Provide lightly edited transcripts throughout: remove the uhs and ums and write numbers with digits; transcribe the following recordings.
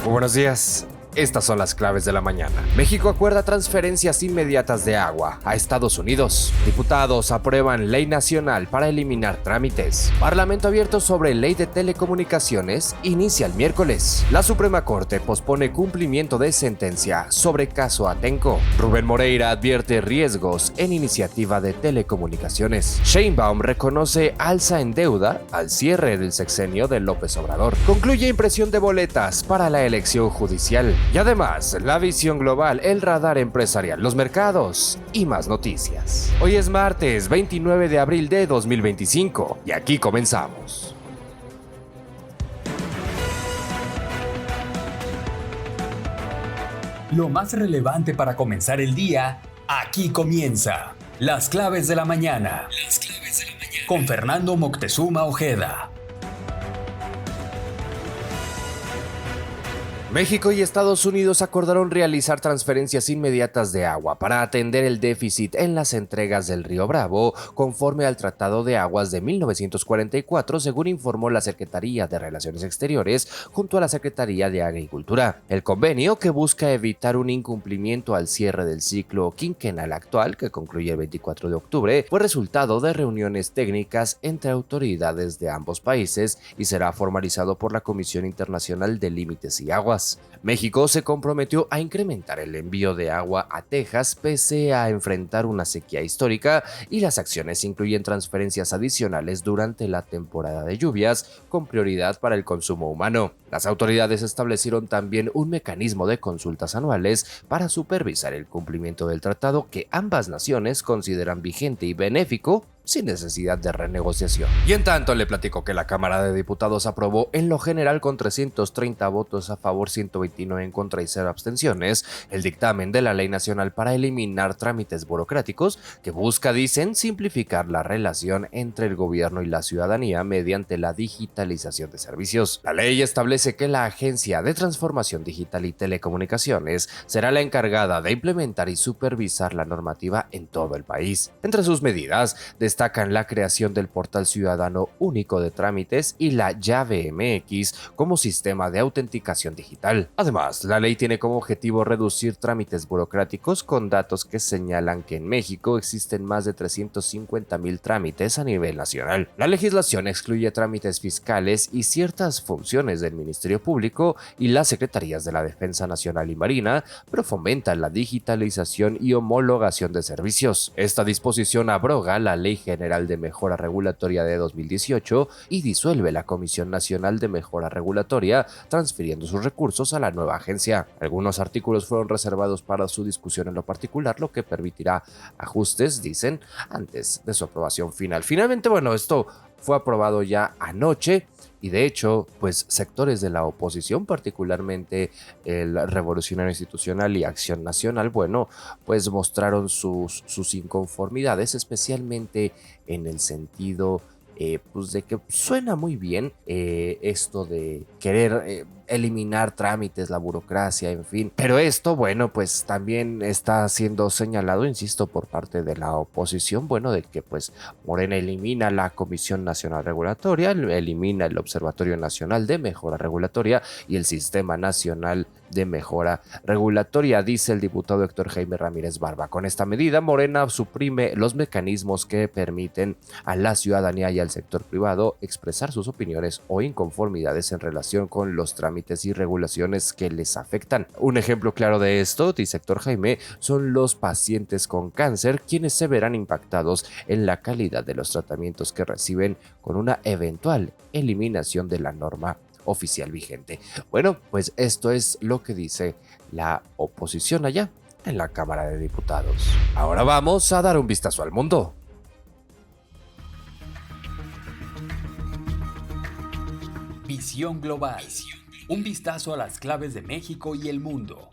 Muy buenos días. Estas son las claves de la mañana. México acuerda transferencias inmediatas de agua a Estados Unidos. Diputados aprueban ley nacional para eliminar trámites. Parlamento abierto sobre ley de telecomunicaciones inicia el miércoles. La Suprema Corte pospone cumplimiento de sentencia sobre caso Atenco. Rubén Moreira advierte riesgos en iniciativa de telecomunicaciones. Sheinbaum reconoce alza en deuda al cierre del sexenio de López Obrador. Concluye impresión de boletas para la elección judicial. Y además, la visión global, el radar empresarial, los mercados y más noticias. Hoy es martes 29 de abril de 2025 y aquí comenzamos. Lo más relevante para comenzar el día, aquí comienza. Las claves de la mañana. Con Fernando Moctezuma Ojeda. México y Estados Unidos acordaron realizar transferencias inmediatas de agua para atender el déficit en las entregas del Río Bravo, conforme al Tratado de Aguas de 1944, según informó la Secretaría de Relaciones Exteriores junto a la Secretaría de Agricultura. El convenio, que busca evitar un incumplimiento al cierre del ciclo quinquenal actual, que concluye el 24 de octubre, fue resultado de reuniones técnicas entre autoridades de ambos países y será formalizado por la Comisión Internacional de Límites y Aguas. México se comprometió a incrementar el envío de agua a Texas pese a enfrentar una sequía histórica, y las acciones incluyen transferencias adicionales durante la temporada de lluvias con prioridad para el consumo humano. Las autoridades establecieron también un mecanismo de consultas anuales para supervisar el cumplimiento del tratado, que ambas naciones consideran vigente y benéfico, sin necesidad de renegociación. Y en tanto, le platico que la Cámara de Diputados aprobó en lo general con 330 votos a favor, 129 en contra y 0 abstenciones el dictamen de la Ley Nacional para eliminar trámites burocráticos, que busca, dicen, simplificar la relación entre el gobierno y la ciudadanía mediante la digitalización de servicios. La ley establece que la Agencia de Transformación Digital y Telecomunicaciones será la encargada de implementar y supervisar la normativa en todo el país. Entre sus medidas destacan la creación del Portal Ciudadano Único de Trámites y la Llave MX como sistema de autenticación digital. Además, la ley tiene como objetivo reducir trámites burocráticos, con datos que señalan que en México existen más de 350,000 trámites a nivel nacional. La legislación excluye trámites fiscales y ciertas funciones del Ministerio Público y las Secretarías de la Defensa Nacional y Marina, pero fomenta la digitalización y homologación de servicios. Esta disposición abroga la Ley General de Mejora Regulatoria de 2018 y disuelve la Comisión Nacional de Mejora Regulatoria, transfiriendo sus recursos a la nueva agencia. Algunos artículos fueron reservados para su discusión en lo particular, lo que permitirá ajustes, dicen, antes de su aprobación final. Finalmente, esto fue aprobado ya anoche. Y de hecho, pues sectores de la oposición, particularmente el Revolucionario Institucional y Acción Nacional, pues mostraron sus inconformidades, especialmente en el sentido pues de que suena muy bien esto de querer eliminar trámites, la burocracia, en fin. Pero esto, pues también está siendo señalado, insisto, por parte de la oposición, de que pues Morena elimina la Comisión Nacional Regulatoria, elimina el Observatorio Nacional de Mejora Regulatoria y el Sistema Nacional de Mejora Regulatoria, dice el diputado Héctor Jaime Ramírez Barba. Con esta medida, Morena suprime los mecanismos que permiten a la ciudadanía y al sector privado expresar sus opiniones o inconformidades en relación con los trámites y regulaciones que les afectan. Un ejemplo claro de esto, dice Héctor Jaime, son los pacientes con cáncer, quienes se verán impactados en la calidad de los tratamientos que reciben con una eventual eliminación de la norma oficial vigente. Pues esto es lo que dice la oposición allá en la Cámara de Diputados. Ahora vamos a dar un vistazo al mundo. Visión global. Un vistazo a las claves de México y el mundo.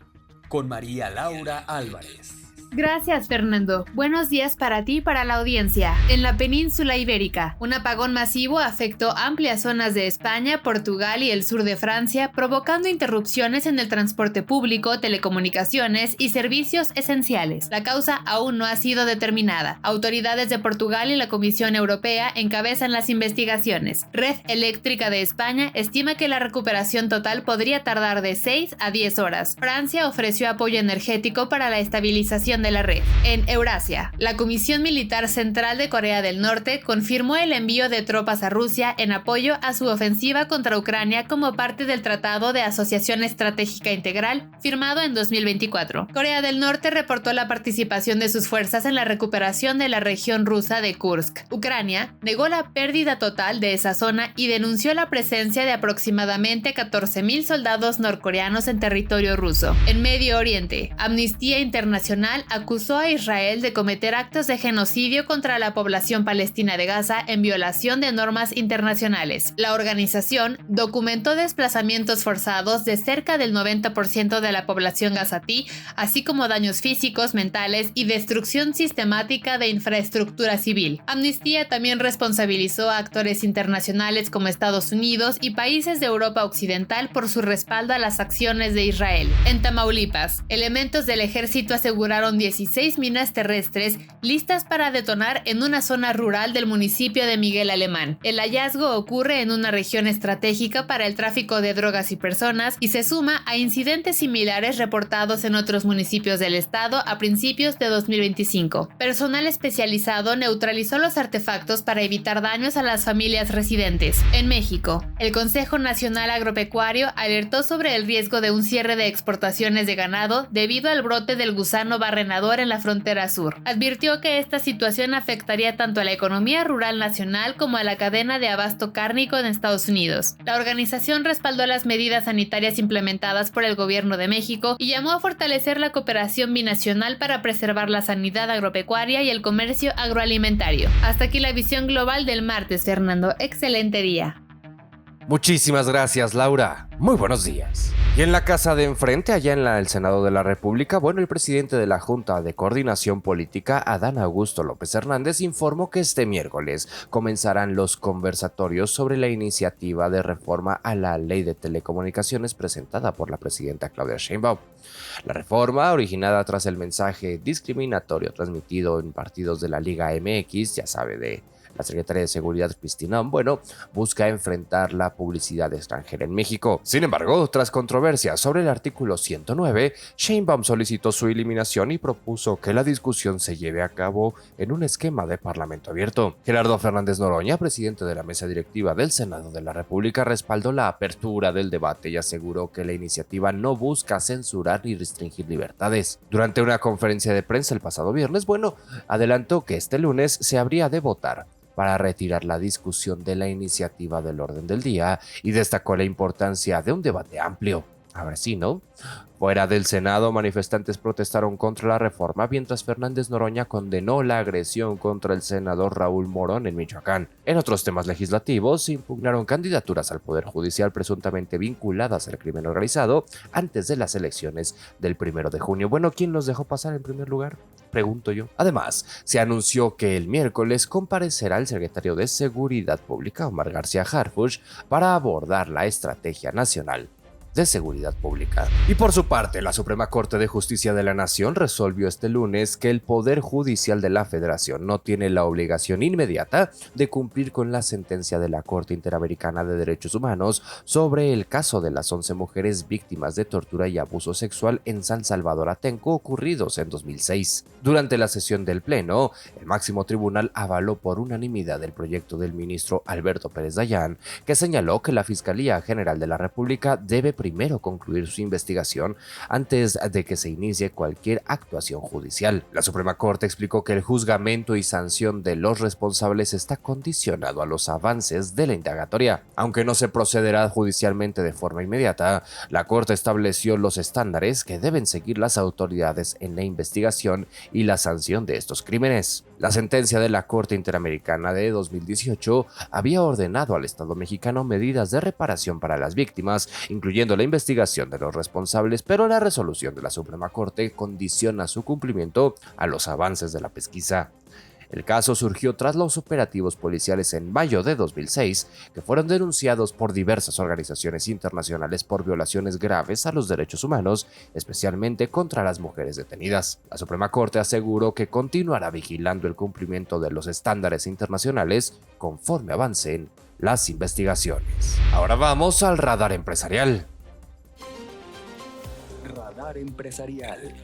Con María Laura Álvarez. Gracias, Fernando. Buenos días para ti y para la audiencia. En la península ibérica, un apagón masivo afectó amplias zonas de España, Portugal y el sur de Francia, provocando interrupciones en el transporte público, telecomunicaciones y servicios esenciales. La causa aún no ha sido determinada. Autoridades de Portugal y la Comisión Europea encabezan las investigaciones. Red Eléctrica de España estima que la recuperación total podría tardar de 6 a 10 horas. Francia ofreció apoyo energético para la estabilización de la red. En Eurasia, la Comisión Militar Central de Corea del Norte confirmó el envío de tropas a Rusia en apoyo a su ofensiva contra Ucrania como parte del Tratado de Asociación Estratégica Integral firmado en 2024. Corea del Norte reportó la participación de sus fuerzas en la recuperación de la región rusa de Kursk. Ucrania negó la pérdida total de esa zona y denunció la presencia de aproximadamente 14.000 soldados norcoreanos en territorio ruso. En Medio Oriente, Amnistía Internacional acusó a Israel de cometer actos de genocidio contra la población palestina de Gaza en violación de normas internacionales. La organización documentó desplazamientos forzados de cerca del 90% de la población gazatí, así como daños físicos, mentales y destrucción sistemática de infraestructura civil. Amnistía también responsabilizó a actores internacionales como Estados Unidos y países de Europa Occidental por su respaldo a las acciones de Israel. En Tamaulipas, elementos del ejército aseguraron 16 minas terrestres listas para detonar en una zona rural del municipio de Miguel Alemán. El hallazgo ocurre en una región estratégica para el tráfico de drogas y personas y se suma a incidentes similares reportados en otros municipios del estado a principios de 2025. Personal especializado neutralizó los artefactos para evitar daños a las familias residentes. En México, el Consejo Nacional Agropecuario alertó sobre el riesgo de un cierre de exportaciones de ganado debido al brote del gusano barrenador en la frontera sur. Advirtió que esta situación afectaría tanto a la economía rural nacional como a la cadena de abasto cárnico en Estados Unidos. La organización respaldó las medidas sanitarias implementadas por el gobierno de México y llamó a fortalecer la cooperación binacional para preservar la sanidad agropecuaria y el comercio agroalimentario. Hasta aquí la visión global del martes, Fernando. Excelente día. Muchísimas gracias, Laura. Muy buenos días. Y en la casa de enfrente, allá en el Senado de la República, el presidente de la Junta de Coordinación Política, Adán Augusto López Hernández, informó que este miércoles comenzarán los conversatorios sobre la iniciativa de reforma a la Ley de Telecomunicaciones presentada por la presidenta Claudia Sheinbaum. La reforma, originada tras el mensaje discriminatorio transmitido en partidos de la Liga MX, ya sabe, de la secretaria de Seguridad Cristina, busca enfrentar la publicidad extranjera en México. Sin embargo, tras controversias sobre el artículo 109, Sheinbaum solicitó su eliminación y propuso que la discusión se lleve a cabo en un esquema de parlamento abierto. Gerardo Fernández Noroña, presidente de la mesa directiva del Senado de la República, respaldó la apertura del debate y aseguró que la iniciativa no busca censurar ni restringir libertades. Durante una conferencia de prensa el pasado viernes, adelantó que este lunes se habría de votar para retirar la discusión de la iniciativa del orden del día y destacó la importancia de un debate amplio. A ver si no. Fuera del Senado, manifestantes protestaron contra la reforma, mientras Fernández Noroña condenó la agresión contra el senador Raúl Morón en Michoacán. En otros temas legislativos, se impugnaron candidaturas al Poder Judicial presuntamente vinculadas al crimen organizado antes de las elecciones del 1 de junio. ¿Quién los dejó pasar en primer lugar? Pregunto yo. Además, se anunció que el miércoles comparecerá el secretario de Seguridad Pública, Omar García Harfuch, para abordar la Estrategia Nacional de Seguridad Pública. Y por su parte, la Suprema Corte de Justicia de la Nación resolvió este lunes que el Poder Judicial de la Federación no tiene la obligación inmediata de cumplir con la sentencia de la Corte Interamericana de Derechos Humanos sobre el caso de las 11 mujeres víctimas de tortura y abuso sexual en San Salvador Atenco ocurridos en 2006. Durante la sesión del Pleno, el máximo tribunal avaló por unanimidad el proyecto del ministro Alberto Pérez Dayán, que señaló que la Fiscalía General de la República debe primero concluir su investigación antes de que se inicie cualquier actuación judicial. La Suprema Corte explicó que el juzgamento y sanción de los responsables está condicionado a los avances de la indagatoria. Aunque no se procederá judicialmente de forma inmediata, la Corte estableció los estándares que deben seguir las autoridades en la investigación y la sanción de estos crímenes. La sentencia de la Corte Interamericana de 2018 había ordenado al Estado mexicano medidas de reparación para las víctimas, incluyendo la investigación de los responsables, pero la resolución de la Suprema Corte condiciona su cumplimiento a los avances de la pesquisa. El caso surgió tras los operativos policiales en mayo de 2006, que fueron denunciados por diversas organizaciones internacionales por violaciones graves a los derechos humanos, especialmente contra las mujeres detenidas. La Suprema Corte aseguró que continuará vigilando el cumplimiento de los estándares internacionales conforme avancen las investigaciones. Ahora vamos al radar empresarial. Radar empresarial.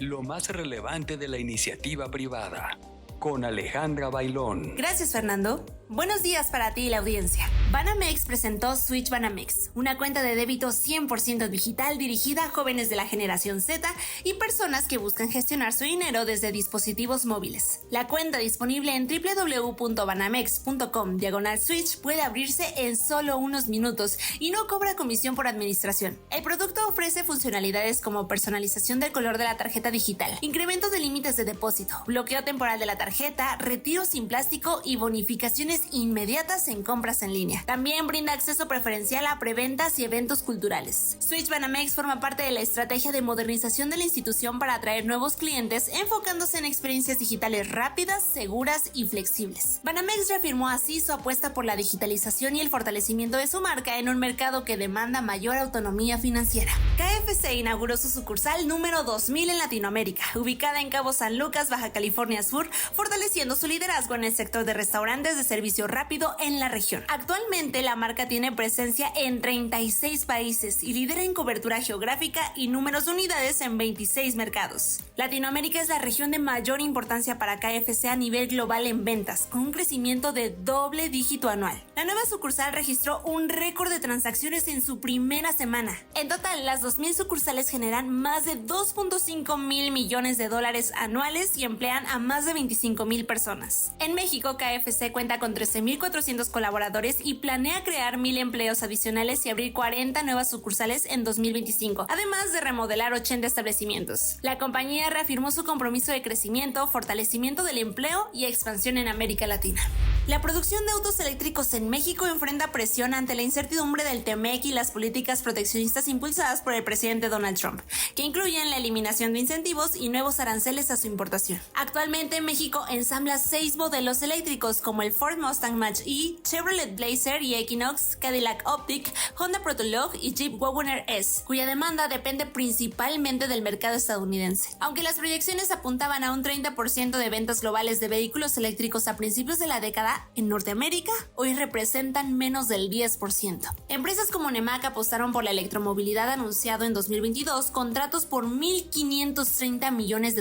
Lo más relevante de la iniciativa privada, con Alejandra Bailón. Gracias, Fernando. Buenos días para ti y la audiencia. Banamex presentó Switch Banamex, una cuenta de débito 100% digital dirigida a jóvenes de la generación Z y personas que buscan gestionar su dinero desde dispositivos móviles. La cuenta disponible en www.banamex.com/switch puede abrirse en solo unos minutos y no cobra comisión por administración. El producto ofrece funcionalidades como personalización del color de la tarjeta digital, incremento de límites de depósito, bloqueo temporal de la tarjeta, retiro sin plástico y bonificaciones inmediatas en compras en línea. También brinda acceso preferencial a preventas y eventos culturales. Switch Banamex forma parte de la estrategia de modernización de la institución para atraer nuevos clientes, enfocándose en experiencias digitales rápidas, seguras y flexibles. Banamex reafirmó así su apuesta por la digitalización y el fortalecimiento de su marca en un mercado que demanda mayor autonomía financiera. KFC inauguró su sucursal número 2000 en Latinoamérica, ubicada en Cabo San Lucas, Baja California Sur, fortaleciendo su liderazgo en el sector de restaurantes de servicio rápido en la región. Actualmente la marca tiene presencia en 36 países y lidera en cobertura geográfica y números de unidades en 26 mercados. Latinoamérica es la región de mayor importancia para KFC a nivel global en ventas, con un crecimiento de doble dígito anual. La nueva sucursal registró un récord de transacciones en su primera semana. En total, las 2000 sucursales generan más de 2.5 mil millones de dólares anuales y emplean a más de 25,000 personas. En México, KFC cuenta con 13,400 colaboradores y planea crear 1,000 empleos adicionales y abrir 40 nuevas sucursales en 2025, además de remodelar 80 establecimientos. La compañía reafirmó su compromiso de crecimiento, fortalecimiento del empleo y expansión en América Latina. La producción de autos eléctricos en México enfrenta presión ante la incertidumbre del TEMEC y las políticas proteccionistas impulsadas por el presidente Donald Trump, que incluyen la eliminación de incentivos y nuevos aranceles a su importación. Actualmente México ensambla 6 modelos eléctricos como el Ford Mustang Mach-E, Chevrolet Blazer y Equinox, Cadillac Optiq, Honda Protologue y Jeep Wagoneer S, cuya demanda depende principalmente del mercado estadounidense. Aunque las proyecciones apuntaban a un 30% de ventas globales de vehículos eléctricos a principios de la década, en Norteamérica hoy representan menos del 10%. Empresas como Nemac apostaron por la electromovilidad anunciado en 2022 contratos por $1,530 millones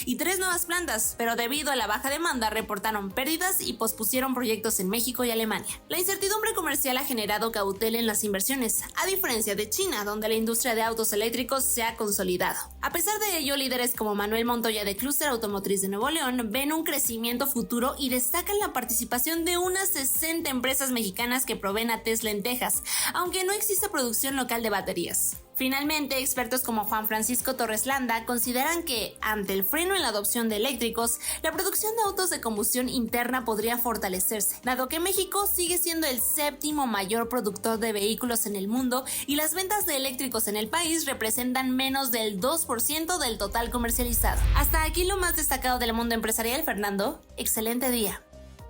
y 3 nuevas plantas, pero debido a la baja demanda reportaron pérdidas y pospusieron proyectos en México y Alemania. La incertidumbre comercial ha generado cautela en las inversiones, a diferencia de China, donde la industria de autos eléctricos se ha consolidado. A pesar de ello, líderes como Manuel Montoya de Clúster Automotriz de Nuevo León ven un crecimiento futuro y destacan la participación de unas 60 empresas mexicanas que proveen a Tesla en Texas, aunque no existe producción local de baterías. Finalmente, expertos como Juan Francisco Torres Landa consideran que, ante el freno en la adopción de eléctricos, la producción de autos de combustión interna podría fortalecerse, dado que México sigue siendo el 7º mayor productor de vehículos en el mundo y las ventas de eléctricos en el país representan menos del 2% del total comercializado. Hasta aquí lo más destacado del mundo empresarial, Fernando. Excelente día.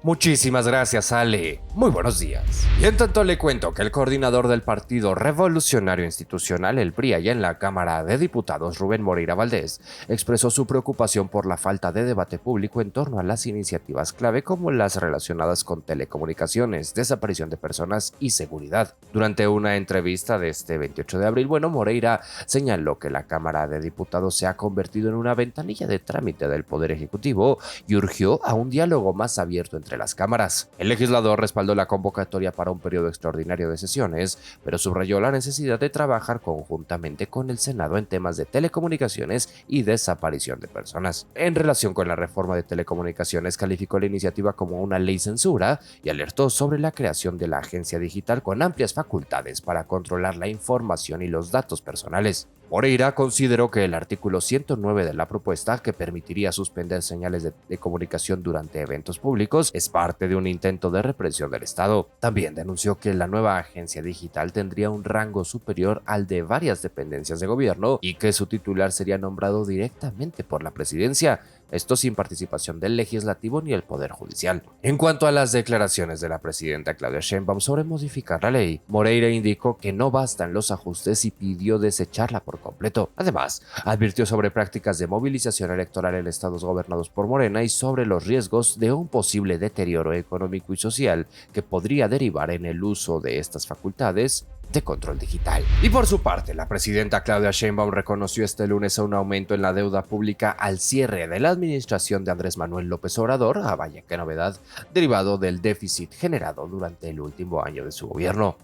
Muchísimas gracias, Ale. Muy buenos días. Y en tanto le cuento que el coordinador del Partido Revolucionario Institucional, el PRI, allá en la Cámara de Diputados, Rubén Moreira Valdés, expresó su preocupación por la falta de debate público en torno a las iniciativas clave como las relacionadas con telecomunicaciones, desaparición de personas y seguridad. Durante una entrevista de este 28 de abril, Moreira señaló que la Cámara de Diputados se ha convertido en una ventanilla de trámite del Poder Ejecutivo y urgió a un diálogo más abierto entre las cámaras. El legislador respaldó la convocatoria para un periodo extraordinario de sesiones, pero subrayó la necesidad de trabajar conjuntamente con el Senado en temas de telecomunicaciones y desaparición de personas. En relación con la reforma de telecomunicaciones, calificó la iniciativa como una ley censura y alertó sobre la creación de la agencia digital con amplias facultades para controlar la información y los datos personales. Moreira consideró que el artículo 109 de la propuesta, que permitiría suspender señales de comunicación durante eventos públicos, es parte de un intento de represión del Estado. También denunció que la nueva agencia digital tendría un rango superior al de varias dependencias de gobierno y que su titular sería nombrado directamente por la presidencia, esto sin participación del legislativo ni el Poder Judicial. En cuanto a las declaraciones de la presidenta Claudia Sheinbaum sobre modificar la ley, Moreira indicó que no bastan los ajustes y pidió desecharla por completo. Además, advirtió sobre prácticas de movilización electoral en estados gobernados por Morena y sobre los riesgos de un posible deterioro económico y social que podría derivar en el uso de estas facultades de control digital. Y por su parte, la presidenta Claudia Sheinbaum reconoció este lunes un aumento en la deuda pública al cierre de la administración de Andrés Manuel López Obrador, vaya qué novedad, derivado del déficit generado durante el último año de su gobierno.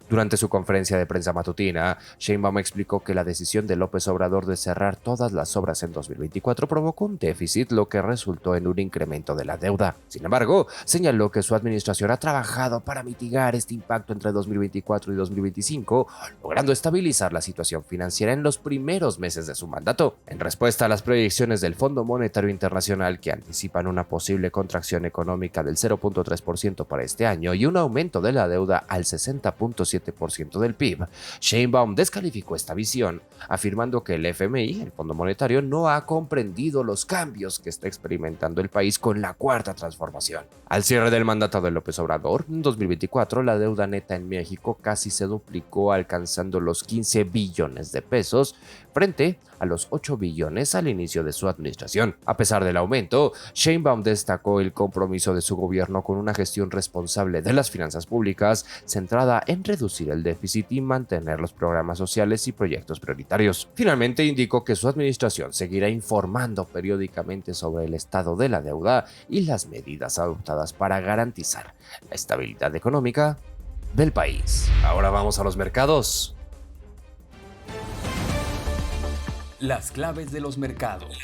Durante su conferencia de prensa matutina, Sheinbaum explicó que la decisión de López Obrador de cerrar todas las obras en 2024 provocó un déficit, lo que resultó en un incremento de la deuda. Sin embargo, señaló que su administración ha trabajado para mitigar este impacto entre 2024 y 2025, logrando estabilizar la situación financiera en los primeros meses de su mandato. En respuesta a las proyecciones del Fondo Monetario Internacional, que anticipan una posible contracción económica del 0.3% para este año y un aumento de la deuda al 60.7% del PIB, Sheinbaum descalificó esta visión, afirmando que el FMI, el Fondo Monetario, no ha comprendido los cambios que está experimentando el país con la cuarta transformación. Al cierre del mandato de López Obrador, en 2024, la deuda neta en México casi se duplicó, alcanzando los 15 billones de pesos, frente a los 8 billones al inicio de su administración. A pesar del aumento, Sheinbaum destacó el compromiso de su gobierno con una gestión responsable de las finanzas públicas, centrada en reducir el déficit y mantener los programas sociales y proyectos prioritarios. Finalmente, indicó que su administración seguirá informando periódicamente sobre el estado de la deuda y las medidas adoptadas para garantizar la estabilidad económica del país. Ahora vamos a los mercados. Las claves de los mercados.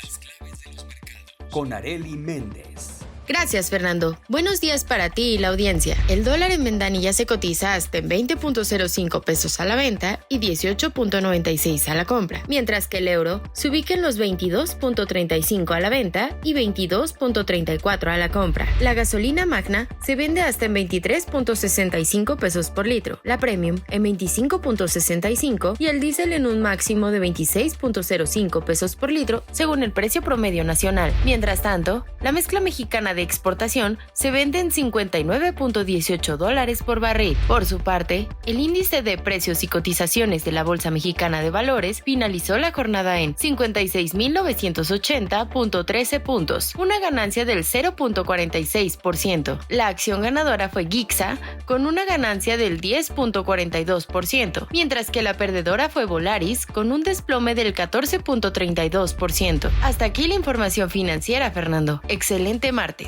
Con Arely Méndez. Gracias, Fernando. Buenos días para ti y la audiencia. El dólar en ventanilla se cotiza hasta en 20.05 pesos a la venta y 18.96 a la compra, mientras que el euro se ubica en los 22.35 a la venta y 22.34 a la compra. La gasolina Magna se vende hasta en 23.65 pesos por litro, la Premium en 25.65 y el diésel en un máximo de 26.05 pesos por litro según el precio promedio nacional. Mientras tanto, la mezcla mexicana de exportación se vende en $50.18 por barril. Por su parte, el índice de precios y cotizaciones de la Bolsa Mexicana de Valores finalizó la jornada en 56.980.13 puntos, una ganancia del 0.46%. La acción ganadora fue Gixa, con una ganancia del 10.42%, mientras que la perdedora fue Volaris, con un desplome del 14.32%. Hasta aquí la información financiera, Fernando. Excelente martes.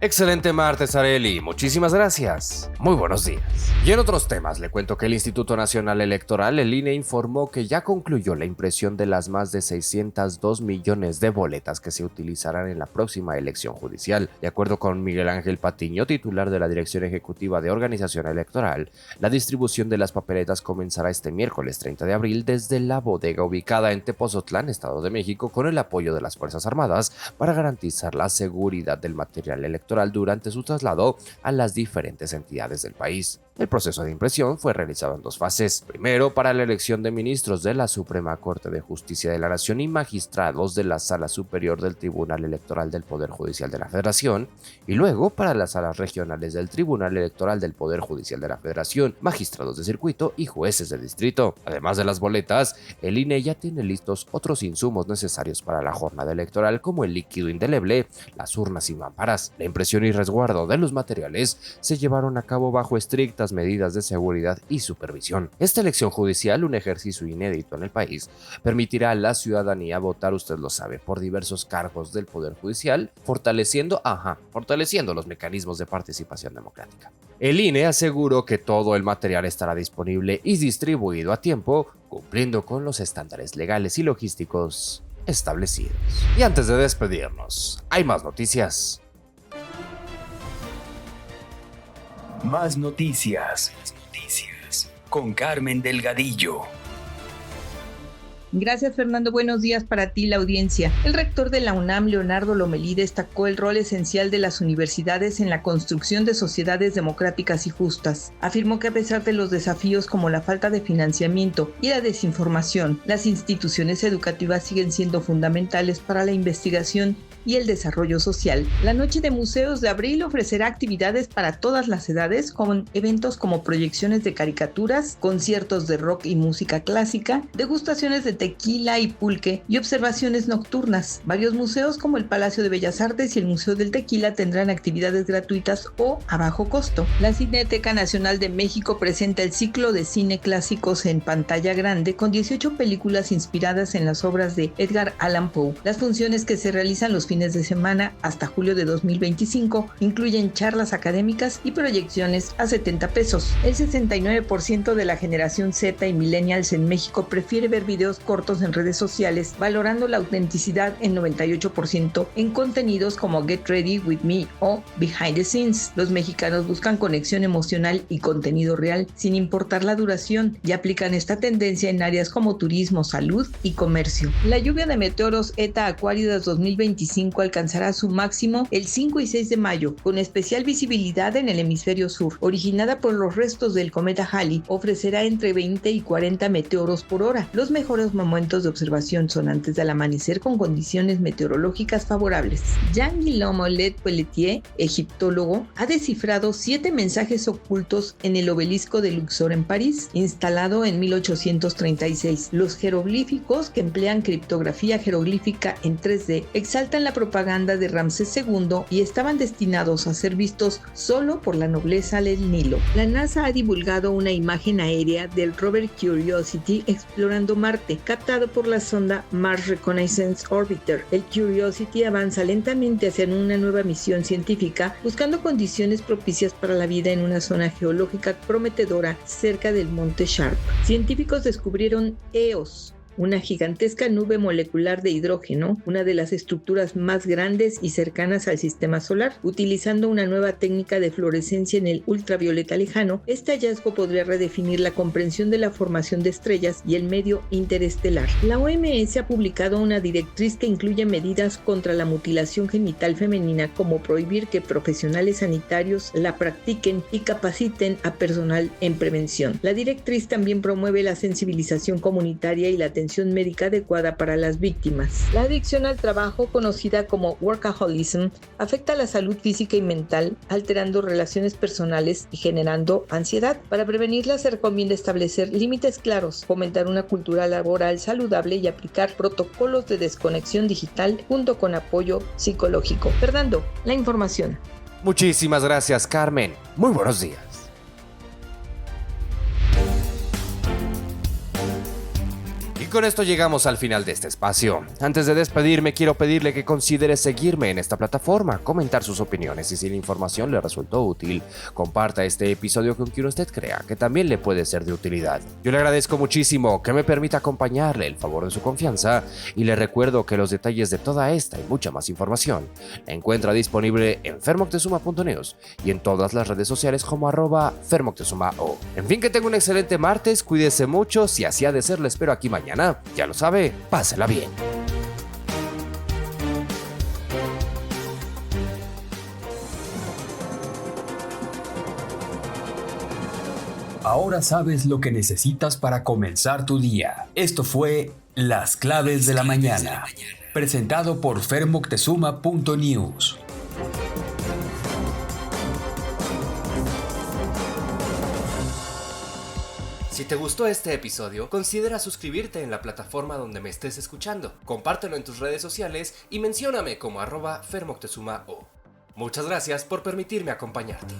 Excelente martes, Arely. Muchísimas gracias. Muy buenos días. Y en otros temas, le cuento que el Instituto Nacional Electoral, el INE, informó que ya concluyó la impresión de las más de 602 millones de boletas que se utilizarán en la próxima elección judicial. De acuerdo con Miguel Ángel Patiño, titular de la Dirección Ejecutiva de Organización Electoral, la distribución de las papeletas comenzará este miércoles 30 de abril desde la bodega ubicada en Tepozotlán, Estado de México, con el apoyo de las Fuerzas Armadas para garantizar la seguridad del material electoral durante su traslado a las diferentes entidades del país. El proceso de impresión fue realizado en dos fases. Primero, para la elección de ministros de la Suprema Corte de Justicia de la Nación y magistrados de la Sala Superior del Tribunal Electoral del Poder Judicial de la Federación, y luego para las salas regionales del Tribunal Electoral del Poder Judicial de la Federación, magistrados de circuito y jueces de distrito. Además de las boletas, el INE ya tiene listos otros insumos necesarios para la jornada electoral, como el líquido indeleble, las urnas y mamparas. La impresión y resguardo de los materiales se llevaron a cabo bajo estrictas medidas de seguridad y supervisión. Esta elección judicial, un ejercicio inédito en el país, permitirá a la ciudadanía votar, usted lo sabe, por diversos cargos del Poder Judicial, fortaleciendo los mecanismos de participación democrática. El INE aseguró que todo el material estará disponible y distribuido a tiempo, cumpliendo con los estándares legales y logísticos establecidos. Y antes de despedirnos, hay más noticias. Más noticias con Carmen Delgadillo. Gracias, Fernando. Buenos días para ti, la audiencia. El rector de la UNAM, Leonardo Lomelí, destacó el rol esencial de las universidades en la construcción de sociedades democráticas y justas. Afirmó que a pesar de los desafíos como la falta de financiamiento y la desinformación, las instituciones educativas siguen siendo fundamentales para la investigación y el desarrollo social. La Noche de Museos de abril ofrecerá actividades para todas las edades, con eventos como proyecciones de caricaturas, conciertos de rock y música clásica, degustaciones de tequila y pulque y observaciones nocturnas. Varios museos como el Palacio de Bellas Artes y el Museo del Tequila tendrán actividades gratuitas o a bajo costo. La Cineteca Nacional de México presenta el ciclo de cine clásicos en pantalla grande con 18 películas inspiradas en las obras de Edgar Allan Poe. Las funciones que se realizan los fines de semana hasta julio de 2025 incluyen charlas académicas y proyecciones a 70 pesos. El 69% de la generación Z y millennials en México prefiere ver videos cortos en redes sociales, valorando la autenticidad en 98% en contenidos como Get Ready With Me o Behind the Scenes. Los mexicanos buscan conexión emocional y contenido real sin importar la duración y aplican esta tendencia en áreas como turismo, salud y comercio. La lluvia de meteoros ETA Aquarius 2025 alcanzará su máximo el 5 y 6 de mayo, con especial visibilidad en el hemisferio sur. Originada por los restos del cometa Halley, ofrecerá entre 20 y 40 meteoros por hora. Los mejores momentos de observación son antes del amanecer con condiciones meteorológicas favorables. Jean-Guillaume Olet-Pelletier, egiptólogo, ha descifrado 7 mensajes ocultos en el obelisco de Luxor en París, instalado en 1836. Los jeroglíficos, que emplean criptografía jeroglífica en 3D, exaltan la propaganda de Ramsés II y estaban destinados a ser vistos solo por la nobleza del Nilo. La NASA ha divulgado una imagen aérea del rover Curiosity explorando Marte, captado por la sonda Mars Reconnaissance Orbiter. El Curiosity avanza lentamente hacia una nueva misión científica, buscando condiciones propicias para la vida en una zona geológica prometedora cerca del monte Sharp. Científicos descubrieron EOS, una gigantesca nube molecular de hidrógeno, una de las estructuras más grandes y cercanas al sistema solar. Utilizando una nueva técnica de fluorescencia en el ultravioleta lejano, este hallazgo podría redefinir la comprensión de la formación de estrellas y el medio interestelar. La OMS ha publicado una directriz que incluye medidas contra la mutilación genital femenina, como prohibir que profesionales sanitarios la practiquen y capaciten a personal en prevención. La directriz también promueve la sensibilización comunitaria y la atención médica adecuada para las víctimas. La adicción al trabajo, conocida como workaholism, afecta la salud física y mental, alterando relaciones personales y generando ansiedad. Para prevenirla se recomienda establecer límites claros, fomentar una cultura laboral saludable y aplicar protocolos de desconexión digital junto con apoyo psicológico. Fernando, la información. Muchísimas gracias, Carmen. Muy buenos días. Con esto llegamos al final de este espacio. Antes de despedirme, quiero pedirle que considere seguirme en esta plataforma, comentar sus opiniones y si la información le resultó útil, comparta este episodio con quien usted crea que también le puede ser de utilidad. Yo le agradezco muchísimo que me permita acompañarle, el favor de su confianza, y le recuerdo que los detalles de toda esta y mucha más información la encuentra disponible en fermoctezuma.news y en todas las redes sociales como @fermoctezumao. En fin, que tenga un excelente martes, cuídese mucho, si así ha de ser, le espero aquí mañana. Ya lo sabe, pásela bien. Ahora sabes lo que necesitas para comenzar tu día. Esto fue Las Claves de la Mañana, presentado por fermoctezuma.news. Si te gustó este episodio, considera suscribirte en la plataforma donde me estés escuchando. Compártelo en tus redes sociales y mencióname como @fermoctezumao. Muchas gracias por permitirme acompañarte.